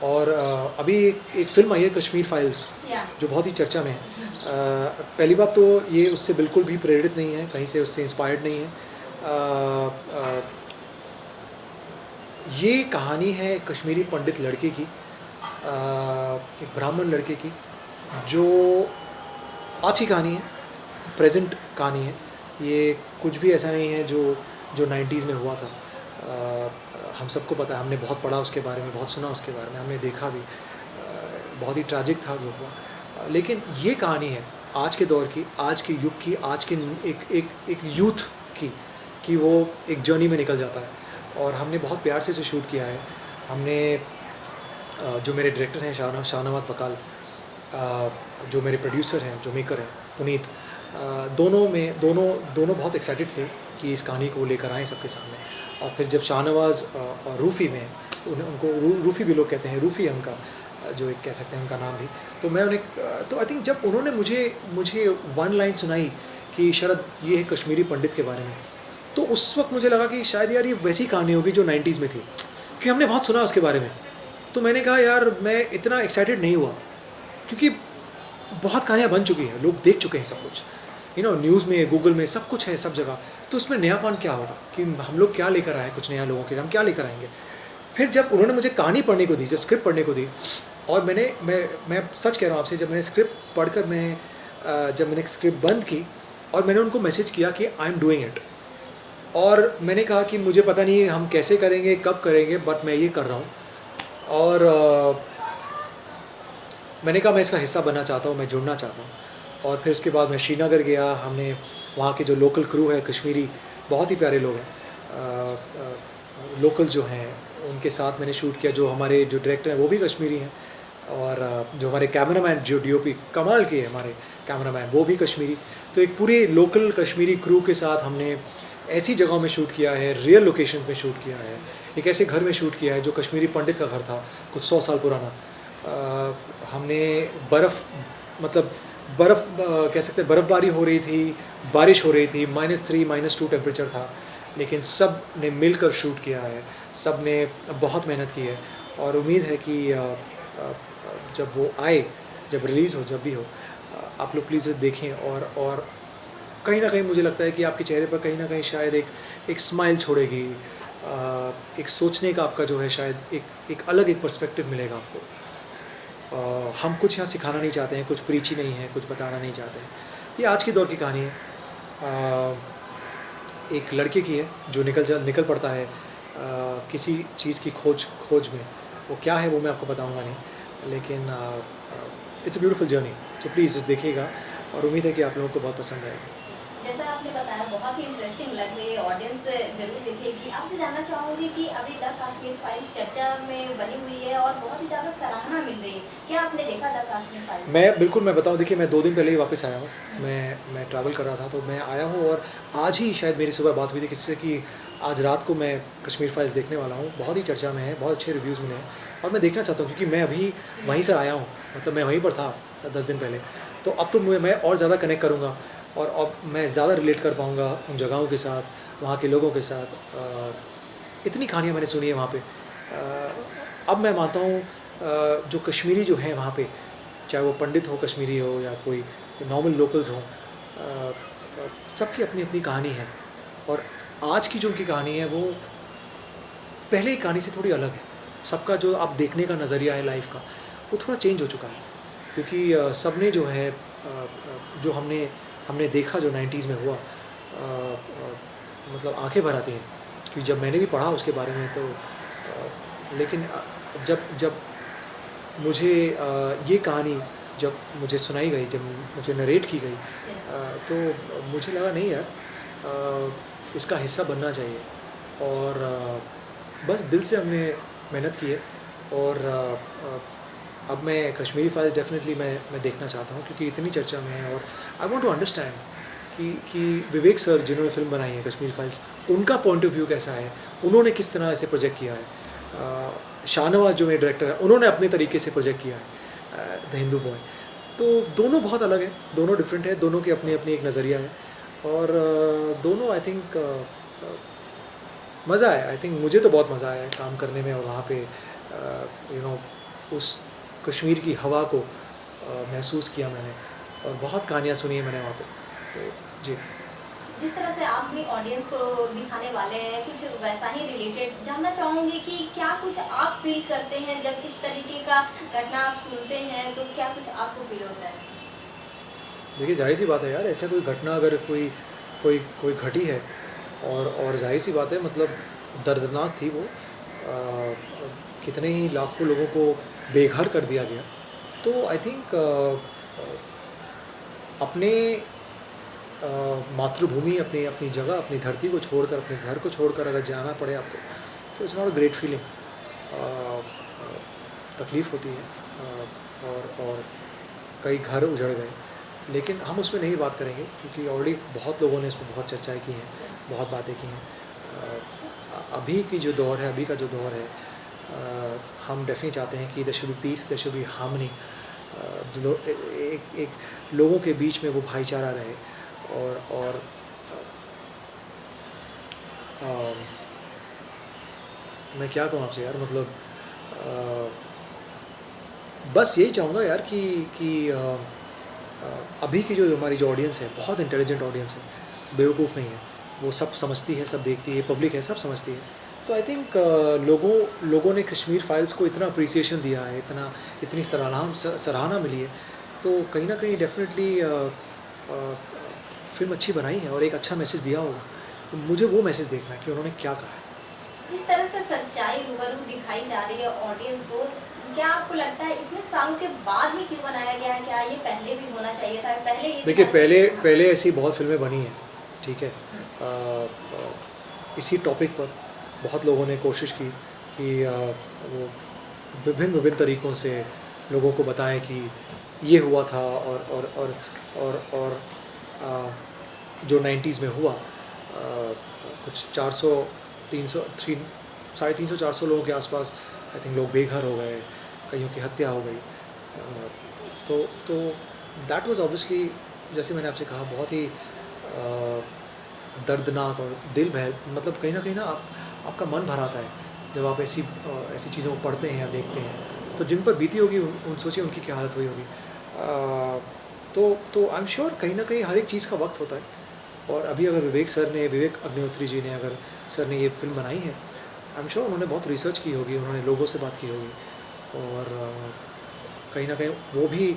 और अभी एक फ़िल्म आई है कश्मीर फाइल्स, जो बहुत ही चर्चा में है। पहली बात तो ये उससे बिल्कुल भी प्रेरित नहीं है, कहीं से उससे इंस्पायर्ड नहीं है। ये कहानी है कश्मीरी पंडित लड़के की, एक ब्राह्मण लड़के की, जो आज की कहानी है, प्रेजेंट कहानी है। ये कुछ भी ऐसा नहीं है जो जो 90s में हुआ था। हम सबको पता है, हमने बहुत पढ़ा उसके बारे में, बहुत सुना उसके बारे में, हमने देखा भी। बहुत ही ट्रैजिक था जो हुआ। लेकिन ये कहानी है आज के दौर की, आज के युग की, आज के एक यूथ की, कि वो एक जर्नी में निकल जाता है। और हमने बहुत प्यार से इसे शूट किया है। हमने जो मेरे डायरेक्टर हैं शाहनवाज़ बकाल, जो मेरे प्रोड्यूसर हैं, जो मेकर हैं पुनीत, दोनों बहुत एक्साइटेड थे कि इस कहानी को लेकर आएँ सबके सामने। और फिर जब शाहनवाज़ और रूफ़ी में, उनको रूफ़ी भी लोग कहते हैं, रूफ़ी है उनका, जो एक कह सकते हैं उनका नाम भी। तो मैं उन्हें, तो आई थिंक जब उन्होंने मुझे वन लाइन सुनाई कि शरद ये है कश्मीरी पंडित के बारे में, तो उस वक्त मुझे लगा कि शायद यार ये वैसी कहानी होगी जो 90s में थी, क्योंकि हमने बहुत सुना उसके बारे में। तो मैंने कहा यार मैं इतना एक्साइटेड नहीं हुआ, क्योंकि बहुत कहानियाँ बन चुकी हैं, लोग देख चुके हैं सब कुछ, न्यूज़ में, गूगल में, सब कुछ है, सब जगह। तो उसमें नयापन क्या होगा, कि हम लोग क्या लेकर आए, कुछ नया लोगों के लिए हम क्या लेकर आएंगे। फिर जब उन्होंने मुझे कहानी पढ़ने को दी, जब स्क्रिप्ट पढ़ने को दी, और मैं सच कह रहा हूँ आपसे, जब मैंने स्क्रिप्ट पढ़कर जब मैंने स्क्रिप्ट बंद की, और मैंने उनको मैसेज किया कि आई एम डूइंग इट, और मैंने कहा कि मुझे पता नहीं हम कैसे करेंगे, कब करेंगे, बट मैं ये कर रहा हूँ। और मैंने कहा मैं इसका हिस्सा बनना चाहता हूँ, मैं जुड़ना चाहता हूँ। और फिर उसके बाद मैं श्रीनगर गया। हमने वहाँ के जो लोकल क्रू है कश्मीरी, बहुत ही प्यारे लोग हैं, लोकल जो हैं, उनके साथ मैंने शूट किया। जो हमारे जो डायरेक्टर हैं वो भी कश्मीरी हैं, और जो हमारे कैमरामैन, जो डीओपी कमाल के हैं हमारे कैमरामैन, वो भी कश्मीरी। तो एक पूरे लोकल कश्मीरी क्रू के साथ हमने ऐसी जगहों में शूट किया है, रियल लोकेशन पे शूट किया है। एक ऐसे घर में शूट किया है जो कश्मीरी पंडित का घर था, कुछ 100 साल पुराना। हमने बर्फ़ कह सकते हैं, बर्फ़बारी हो रही थी, बारिश हो रही थी, -3 -2 टेम्परेचर था, लेकिन सब ने मिलकर शूट किया है, सब ने बहुत मेहनत की है। और उम्मीद है कि जब वो आए, जब रिलीज़ हो, जब भी हो, आप लोग प्लीज़ देखें। और कहीं ना कहीं मुझे लगता है कि आपके चेहरे पर कहीं ना कहीं शायद एक स्माइल छोड़ेगी, एक सोचने का आपका जो है, शायद एक अलग एक पर्सपेक्टिव मिलेगा आपको। हम कुछ यहाँ सिखाना नहीं चाहते हैं, कुछ प्रीची नहीं है, कुछ बताना नहीं चाहते हैं। ये आज के दौर की कहानी है, एक लड़के की है जो निकल पड़ता है किसी चीज़ की खोज में। वो क्या है वो मैं आपको बताऊंगा नहीं, लेकिन इट्स अ ब्यूटीफुल जर्नी। तो प्लीज़ देखिएगा, और उम्मीद है कि आप लोगों को बहुत पसंद आएगा। जैसा आपने बताया बहुत ही इंटरेस्टिंग लग रही है, ऑडियंस जरूर देखेगी। आपसे जानना चाहूँगी कि अभी द कश्मीर फाइल्स चर्चा में बनी हुई है और बहुत ही ज़्यादा सराहना मिल रही है, क्या आपने देखा द कश्मीर फाइल्स? मैं बताऊँ, देखिए मैं 2 दिन पहले ही वापस आया हूँ। मैं ट्रैवल कर रहा था, तो मैं आया हूँ, और आज ही शायद मेरी सुबह बात हुई थी किसी से कि आज रात को मैं कश्मीर फाइल्स देखने वाला हूँ। बहुत ही चर्चा में है, बहुत अच्छे रिव्यूज़ मिले हैं, और मैं देखना चाहता हूँ, क्योंकि मैं अभी वहीं से आया हूँ, मतलब मैं वहीं पर था 10 दिन पहले। तो अब तो मैं और ज़्यादा कनेक्ट करूँगा, और अब मैं ज़्यादा रिलेट कर पाऊँगा उन जगहों के साथ, वहाँ के लोगों के साथ। इतनी कहानियाँ मैंने सुनी है वहाँ पे। अब मैं मानता हूँ जो कश्मीरी जो हैं वहाँ पे, चाहे वो पंडित हो, कश्मीरी हो, या कोई नॉर्मल लोकल्स हों, सबकी अपनी अपनी कहानी है। और आज की जो उनकी कहानी है वो पहले की कहानी से थोड़ी अलग है। सबका जो आप देखने का नज़रिया है लाइफ का, वो थोड़ा चेंज हो चुका है, क्योंकि सबने जो है जो हमने हमने देखा जो 90s में हुआ, मतलब आंखें भर आती हैं। क्योंकि जब मैंने भी पढ़ा उसके बारे में, तो लेकिन जब जब मुझे ये कहानी जब मुझे सुनाई गई, जब मुझे नरेट की गई, तो मुझे लगा नहीं यार, इसका हिस्सा बनना चाहिए। और बस दिल से हमने मेहनत की है। और अब मैं कश्मीरी फाइल्स डेफिनेटली मैं देखना चाहता हूँ, क्योंकि इतनी चर्चा में है। और आई वांट टू अंडरस्टैंड कि विवेक सर जिन्होंने फ़िल्म बनाई है कश्मीर फाइल्स, उनका पॉइंट ऑफ व्यू कैसा है, उन्होंने किस तरह से प्रोजेक्ट किया है। शाहनवाज़ जो मेरे डायरेक्टर है, उन्होंने अपने तरीके से प्रोजेक्ट किया है द हिंदू बॉय। तो दोनों बहुत अलग है, दोनों डिफरेंट है, दोनों की अपनी अपनी एक नज़रिया है। और दोनों आई थिंक मज़ा आया। आई थिंक मुझे तो बहुत मज़ा आया काम करने में, और वहाँ पे उस कश्मीर की हवा को महसूस किया मैंने, और बहुत कहानियाँ सुनी है मैंने वहाँ पे। तो जी। जिस तरह से आप भी ऑडियंस को दिखाने वाले हैं, कुछ वैसा ही रिलेटेड जानना चाहूँगी कि क्या कुछ आप फ़ील करते हैं जब इस तरीके का घटना आप सुनते हैं, तो क्या कुछ आपको फ़ील होता है? देखिए, ज़ाहिर-सी बात है यार, ऐसा कोई घटना अगर कोई कोई कोई घटी है, और ज़ाहिर-सी बात है, मतलब दर्दनाक थी वो। कितने ही लाखों लोगों को बेघर कर दिया गया। तो आई थिंक अपने मातृभूमि, अपनी अपनी जगह, अपनी धरती को छोड़कर, अपने घर को छोड़कर अगर जाना पड़े आपको, तो it's not a great feeling. तकलीफ़ होती है, और कई घर उजड़ गए, लेकिन हम उसमें नहीं बात करेंगे, क्योंकि ऑलरेडी बहुत लोगों ने इसमें बहुत चर्चाएँ की हैं, बहुत बातें की हैं। अभी की जो दौर है, अभी का जो दौर है, हम डेफिनेटली चाहते हैं कि there should be peace, there should be harmony. एक एक लोगों के बीच में वो भाईचारा रहे, और मैं क्या कहूँ आपसे यार, मतलब बस यही चाहूँगा यार कि अभी की जो हमारी जो ऑडियंस है, बहुत इंटेलिजेंट ऑडियंस है, बेवकूफ़ नहीं है। वो सब समझती है, सब देखती है, पब्लिक है, सब समझती है। तो आई थिंक लोगों ने कश्मीर फाइल्स को इतना अप्रिसिएशन दिया है, इतनी सराहना मिली है, तो कहीं न कहीं डेफ़िनेटली फ़िल्म अच्छी बनाई है और एक अच्छा मैसेज दिया होगा। तो मुझे वो मैसेज देखना है कि उन्होंने क्या कहा है। जिस तरह से सच्चाई रूबरू दिखाई जा रही है ऑडियंस को, क्या आपको लगता है इतने सालों के बाद ही क्यों बनाया गया है? क्या ये पहले भी होना चाहिए था? पहले ये देखिए, दिखाना चाहिए था? पहले ऐसी बहुत फ़िल्में बनी हैं, ठीक है? इसी टॉपिक पर बहुत लोगों ने कोशिश की कि वो विभिन्न तरीक़ों से लोगों को बताएँ कि ये हुआ था, और जो 90s में हुआ, कुछ 400 300 3 साढ़े 300-400 लोगों के आसपास आई थिंक लोग बेघर हो गए, कईयों की हत्या हो गई। तो दैट वाज़ ऑब्वियसली, जैसे मैंने आपसे कहा, बहुत ही दर्दनाक और दिल मतलब कहीं न कहीं ना आपका मन भर आता है जब आप ऐसी चीज़ों को पढ़ते हैं या देखते हैं। तो जिन पर बीती होगी, उन सोचिए उनकी क्या हालत हुई होगी। तो आई एम श्योर कहीं न कहीं हर एक चीज़ का वक़्त होता है, और अभी अगर विवेक अग्निहोत्री जी ने अगर सर ने ये फ़िल्म बनाई है, आई एम श्योर उन्होंने बहुत रिसर्च की होगी, उन्होंने लोगों से बात की होगी, और कहीं न कहीं वो भी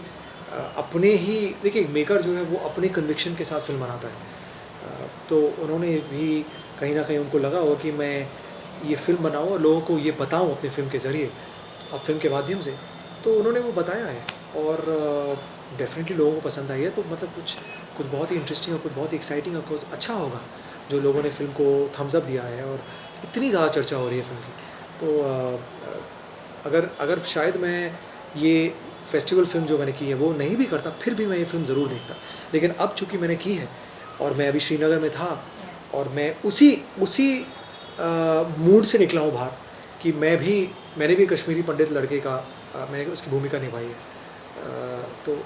अपने ही, देखिए, मेकर जो है वो अपने कन्विक्शन के साथ फ़िल्म बनाता है। तो उन्होंने भी कहीं न कहीं उनको लगा होगा कि मैं ये फ़िल्म बनाऊँ और लोगों को ये बताऊँ अपनी फ़िल्म के ज़रिए, फ़िल्म के माध्यम से। तो उन्होंने वो बताया है, और डेफ़िनेटली लोगों को पसंद आई है। तो मतलब कुछ बहुत ही इंटरेस्टिंग और कुछ बहुत ही एक्साइटिंग और कुछ अच्छा होगा, जो लोगों ने फ़िल्म को थम्स अप दिया है, और इतनी ज़्यादा चर्चा हो रही है फ़िल्म की। तो अगर शायद मैं ये फेस्टिवल फ़िल्म जो मैंने की है वो नहीं भी करता, फिर भी मैं ये फ़िल्म ज़रूर देखता। लेकिन अब चूँकि मैंने की है, और मैं अभी श्रीनगर में था, और मैं उसी मूड से निकला हूँ बाहर, कि मैंने भी कश्मीरी पंडित लड़के का मैंने उसकी भूमिका निभाई है। तो